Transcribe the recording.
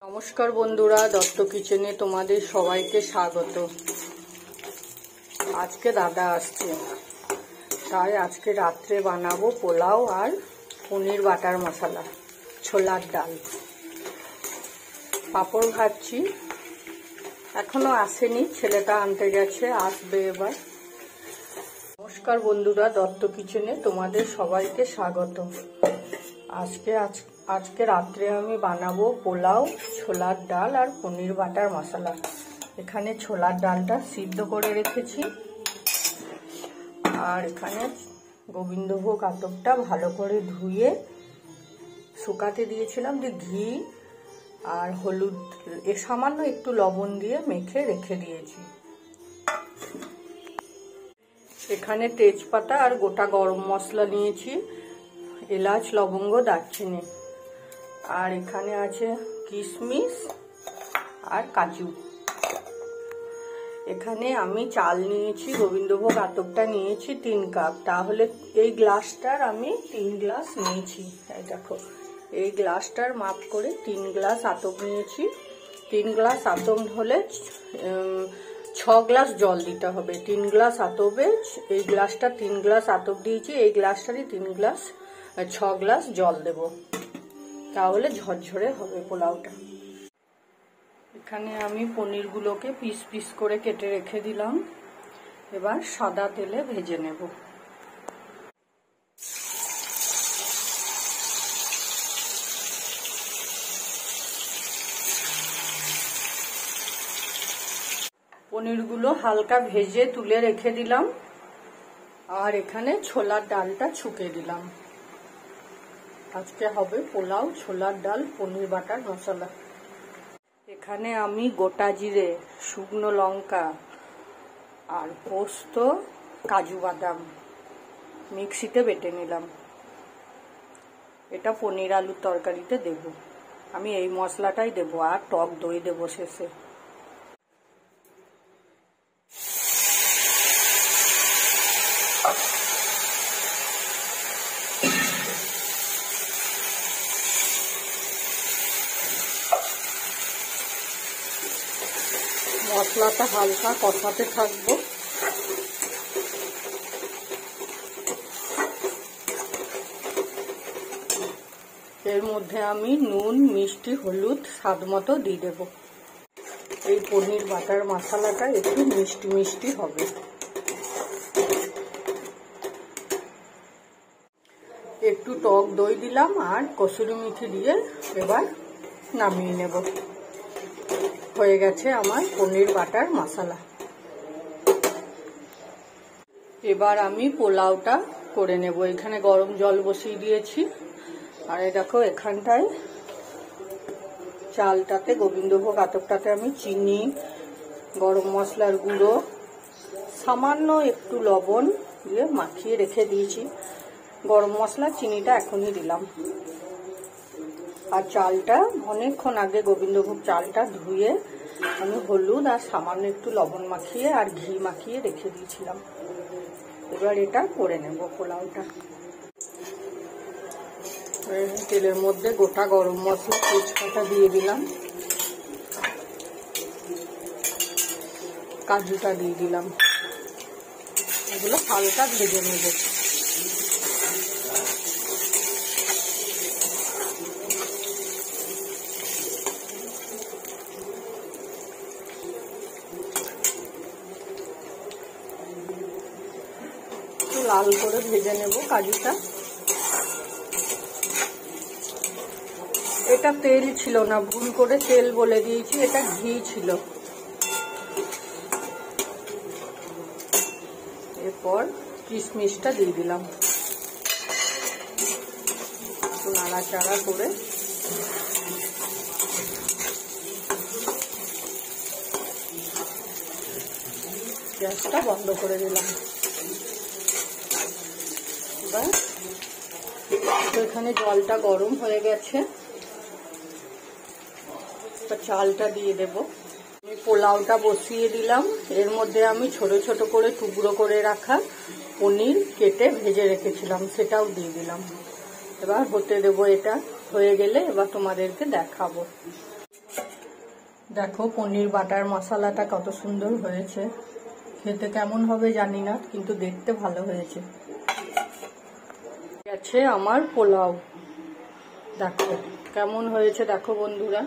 নমস্কার বন্ধুরা, দত্ত কিচেনে তোমাদের সবাইকে স্বাগত। আজকে দাদা আসছে, তাই আজকে রাত্রে বানাবো পোলাও আর পনির বাটার মশলা, ছোলার ডাল। পাঁপড় ভাজছি, এখনো আসেনি, ছেলেটা আনতে গেছে, আসবে এবার। নমস্কার বন্ধুরা, দত্ত কিচেনে তোমাদের সবাইকে স্বাগত। আজকে রাত্রে আমি বানাবো পোলাও, ছোলার ডাল আর পনির বাটার মশলা। এখানে ছোলার ডালটা সিদ্ধ করে রেখেছি, আর এখানে গোবিন্দভোগ আতপটা ভালো করে ধুয়ে শুকাতে দিয়েছিলাম, দিয়ে ঘি আর হলুদ সামান্য একটু লবণ দিয়ে মেখে রেখে দিয়েছি। এখানে তেজপাতা আর গোটা গরম মশলা নিয়েছি, এলাচ, লবঙ্গ, দারচিনি, আর এখানে আছে কিশমিশ আর কাজু। এখানে আমি চাল নিয়েছি, গোবিন্দভোগ আতপটা নিয়েছি 3 কাপ, তাহলে এই গ্লাসটার আমি 3 গ্লাস নিয়েছি। এই দেখো, এই গ্লাসটার মাপ করে 3 গ্লাস আতপ নিয়েছি। 3 গ্লাস আতপ হলে 6 গ্লাস জল দিতে হবে। 3 গ্লাস আতপে এই গ্লাসটা 3 গ্লাস আতপ দিয়েছি, এই গ্লাসটারই 3 গ্লাস 6 গ্লাস জল দেব, তাহলে ঝরঝরে হবে পোলাওটা। এখানে আমি পনিরগুলোকে পিস পিস করে কেটে রেখে দিলাম, এবার সাদা তেলে ভেজে নেব। পনিরগুলো হালকা ভেজে তুলে রেখে দিলাম, আর এখানে ছোলার ডালটা ছুঁকে দিলাম। আজকে হবে পোলাও, ছোলার ডাল, পনির বাটার মশলা। এখানে আমি গোটা জিরে, শুকনো লঙ্কা আর পোস্ত, কাজু বাদাম মিক্সিতে বেটে নিলাম। এটা পনির আলুর তরকারিতে দেব, আমি এই মশলাটাই দেব, আর টক দই দেব শেষে। মশলাটা হালকা কষাতে থাকবো। এর মধ্যে আমি নুন, মিষ্টি, হলুদ স্বাদ মতো দিয়ে দেব। এই পনির বাটার মশলাটা একটু মিষ্টি মিষ্টি হবে। একটু টক দই দিলাম আর কসুরি মেথি দিয়ে এবার নামিয়ে নেব। হয়ে গেছে আমার পনির বাটার মশলা। এবার আমি পোলাওটা করে নেব। এখানে গরম জল বসিয়ে দিয়েছি, আর এই দেখো এখানটায় চালটাতে, গোবিন্দভোগ আতপটাতে আমি চিনি, গরম মশলার গুঁড়ো, সামান্য একটু লবণ দিয়ে মাখিয়ে রেখে দিয়েছি। গরম মশলা, চিনিটা এখনই দিলাম। আর চালটা অনেকক্ষণ আগে গোবিন্দভোগ চালটা ধুয়ে আমি হলুদ আর সামান্য একটু লবণ মাখিয়ে আর ঘি মাখিয়ে রেখে দিয়েছিলাম। এবার এটা করে নেব পোলাওটা। তেলের মধ্যে গোটা গরম মশলা, তেজপাতা দিয়ে দিলাম, কাজুটা দিয়ে দিলাম, এগুলো হালকা ভেজে নেব। লাল করে ভেজে নেব কাজুটা। এটা তেল ছিল না, ভুল করে তেল বলে দিয়েছি, এটা ঘি ছিল। এরপর কিশমিশটা দিয়ে দিলাম, একটু নাড়াচাড়া করে গ্যাসটা বন্ধ করে দিলাম। তো এখানে জলটা গরম হয়ে গেছে, চালটা দিয়ে দেব। আমি পোলাওটা বসিয়ে দিলাম, এর মধ্যে আমি ছোট ছোট করে টুকরো করে রাখা পনির কেটে ভেজে রেখেছিলাম, সেটাও দিয়ে দিলাম। এবার হতে দেব। এটা হয়ে গেলে এবার তোমাদেরকে দেখাবো। দেখো পনির বাটার মশলাটা কত সুন্দর হয়েছে, খেতে কেমন হবে জানি না, কিন্তু দেখতে ভালো হয়েছে। আছে আমার পোলাও, দেখো কেমন হয়েছে, দেখো বন্ধুরা।